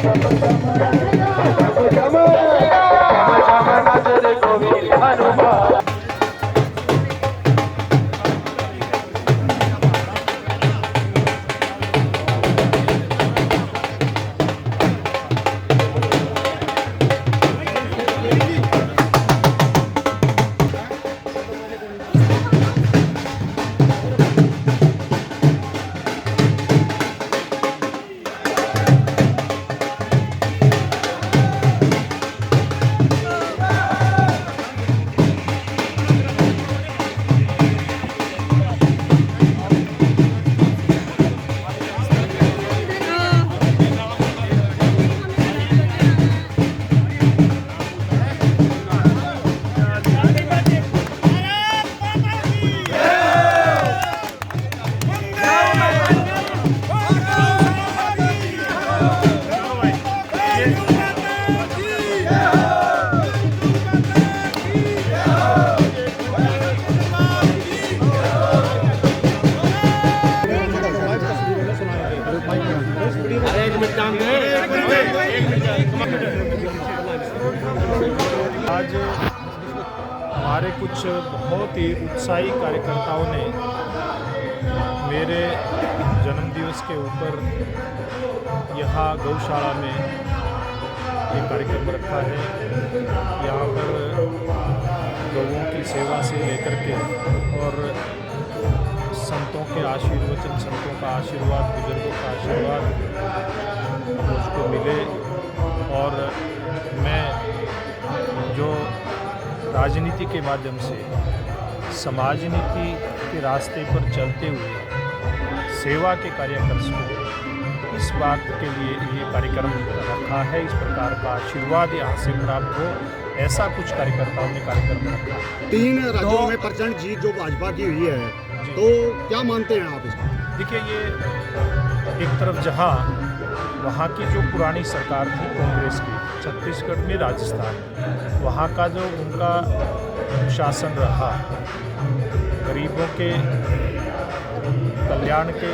आज हमारे कुछ बहुत ही उत्साही कार्यकर्ताओं ने मेरे जन्मदिवस के ऊपर यहाँ गौशाला में एक कार्यक्रम रखा है। यहाँ पर लोगों की सेवा से लेकर के और संतों के आशीर्वचन, संतों का आशीर्वाद, बुजुर्गों का आशीर्वाद मुझको मिले और मैं जो राजनीति के माध्यम से समाज नीति के रास्ते पर चलते हुए सेवा के कार्य कर सकूं, इस बात के लिए ये कार्यक्रम रखा है। इस प्रकार का आशीर्वाद यहाँ से प्राप्त हो, ऐसा कुछ कार्यकर्ताओं ने कार्यक्रम रखा। 3 राज्यों में प्रचंड जीत जो भाजपा की हुई है, तो क्या मानते हैं आप इसको? देखिए, ये एक तरफ जहाँ वहाँ की जो पुरानी सरकार थी कांग्रेस की, छत्तीसगढ़ में, राजस्थान, वहाँ का जो उनका शासन रहा, गरीबों के कल्याण के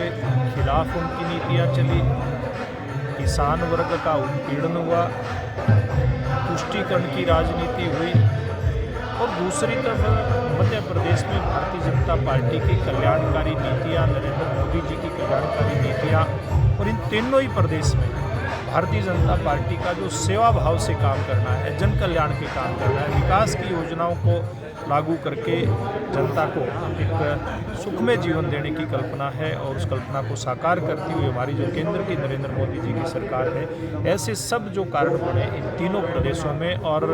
खिलाफ उनकी नीतियाँ चली, किसान वर्ग का उत्पीड़न हुआ, तुष्टीकरण की राजनीति हुई और दूसरी तरफ मध्य प्रदेश में भारतीय जनता पार्टी की कल्याणकारी नीतियाँ, नरेंद्र मोदी जी की कल्याणकारी नीतियाँ, और इन तीनों ही प्रदेश में भारतीय जनता पार्टी का जो सेवा भाव से काम करना है, जन कल्याण के काम करना है, विकास की योजनाओं को लागू करके जनता को एक सुखमय जीवन देने की कल्पना है और उस कल्पना को साकार करती हुई हमारी जो केंद्र की नरेंद्र मोदी जी की सरकार है, ऐसे सब जो कारण बने इन तीनों प्रदेशों में और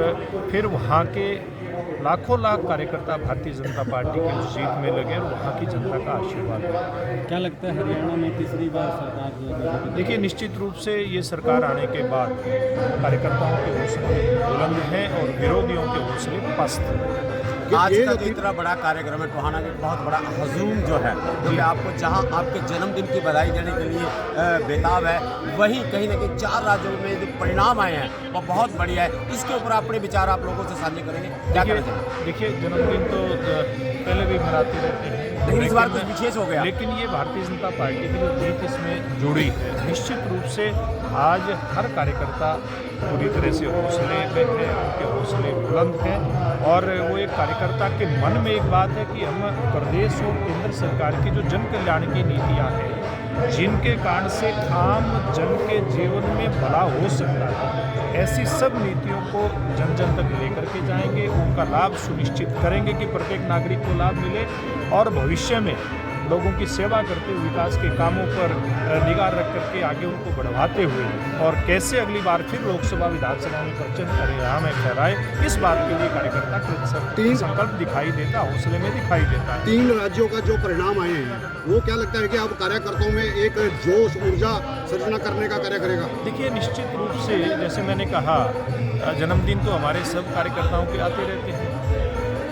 फिर वहाँ के लाखों लाख कार्यकर्ता भारतीय जनता पार्टी की उस जीत में लगे और वहाँ की जनता का आशीर्वाद है। क्या लगता है हरियाणा में तीसरी बार सरकार? देखिए, निश्चित रूप से ये सरकार आने के बाद कार्यकर्ताओं के हौसले बुलंद हैं और विरोधियों के हौसले पस्त हैं। आज का जो इतना बड़ा कार्यक्रम है टोहाना में, बहुत बड़ा हजूम जो है, क्योंकि आपको जहां आपके जन्मदिन की बधाई देने के लिए बेताब है, वहीं कहीं ना कहीं 4 राज्यों में जो परिणाम आए हैं वो बहुत बढ़िया है। इसके ऊपर अपने विचार आप लोगों से साझे करेंगे, क्या कहना चाहिए? देखिए, जन्मदिन तो पहले भी मनाते रहते हैं, लेकिन इस बार कुछ विशेष हो गया। लेकिन ये भारतीय जनता पार्टी की जो जीत इसमें जुड़ी है, निश्चित रूप से आज हर कार्यकर्ता पूरी तरह से हौसले में है, उनके हौसले बुलंद हैं और वो एक कार्यकर्ता के मन में एक बात है कि हम प्रदेश और केंद्र सरकार की जो जन कल्याण की नीतियाँ हैं, जिनके कारण से आम जन के जीवन में भला हो सकता है, ऐसी सब नीतियों को जन जन तक लेकर के जाएंगे, उनका लाभ सुनिश्चित करेंगे कि प्रत्येक नागरिक को लाभ मिले और भविष्य में लोगों की सेवा करते हुए विकास के कामों पर निगाह रख करके आगे उनको बढ़ाते हुए और कैसे अगली बार फिर लोकसभा विधानसभा में प्रचंड परिणाम फहराए, इस बात के लिए कार्यकर्ता कृत संकल्प दिखाई देता, हौसले में दिखाई देता है। 3 राज्यों का जो परिणाम आए हैं, वो क्या लगता है कि अब कार्यकर्ताओं में एक जोश, ऊर्जा सृजना करने का कार्य करेगा? देखिए, निश्चित रूप से जैसे मैंने कहा, जन्मदिन तो हमारे सब कार्यकर्ताओं के आते रहते हैं।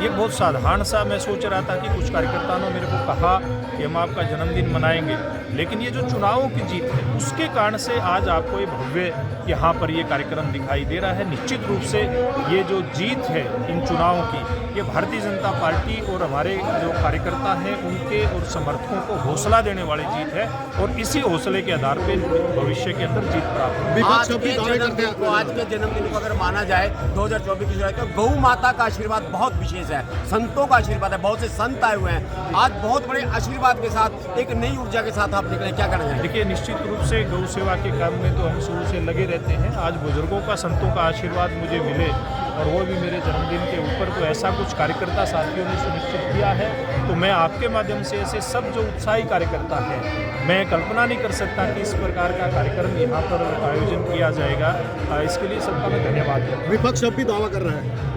ये बहुत साधारण सा, मैं सोच रहा था कि कुछ कार्यकर्ताओं ने मेरे को कहा कि हम आपका जन्मदिन मनाएंगे, लेकिन ये जो चुनावों की जीत है उसके कारण से आज आपको ये भव्य यहाँ पर ये कार्यक्रम दिखाई दे रहा है। निश्चित रूप से ये जो जीत है इन चुनावों की, ये भारतीय जनता पार्टी और हमारे जो कार्यकर्ता हैं उनके और समर्थकों को हौसला देने वाली जीत है और इसी हौसले के आधार पर भविष्य के अंदर जीत प्राप्त होगी। विपक्ष आज अपनी के दावे करते जन्मदिन को हैं। आज के जन्मदिन को अगर माना जाए 2024 की शुरुआत, तो गौ माता का आशीर्वाद बहुत विशेष है, संतों का आशीर्वाद है, बहुत से संत आए हुए हैं। आज बहुत बड़े आशीर्वाद के साथ, एक नई ऊर्जा के साथ आप निकले, क्या कहना चाहेंगे? देखिए, निश्चित रूप से गौ सेवा के काम में तो हम शुरू से लगे रहते हैं। आज बुजुर्गों का, संतों का आशीर्वाद मुझे मिले और वो भी मेरे जन्मदिन के ऊपर, तो ऐसा कुछ कार्यकर्ता साथियों ने सुनिश्चित किया है। तो मैं आपके माध्यम से ऐसे सब जो उत्साही कार्यकर्ता हैं, मैं कल्पना नहीं कर सकता कि इस प्रकार का कार्यक्रम यहाँ पर आयोजन किया जाएगा। इसके लिए सबका मैं धन्यवाद करता हूँ। विपक्ष अब भी दावा कर रहा है।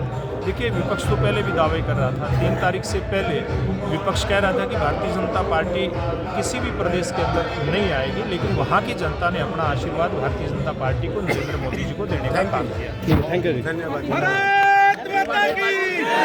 देखिए, विपक्ष तो पहले भी दावे कर रहा था। 3 तारीख से पहले विपक्ष कह रहा था कि भारतीय जनता पार्टी किसी भी प्रदेश के अंदर नहीं आएगी, लेकिन वहाँ की जनता ने अपना आशीर्वाद भारतीय जनता पार्टी को, नरेंद्र मोदी जी को देने का काम किया। Thank you. धन्यवाद।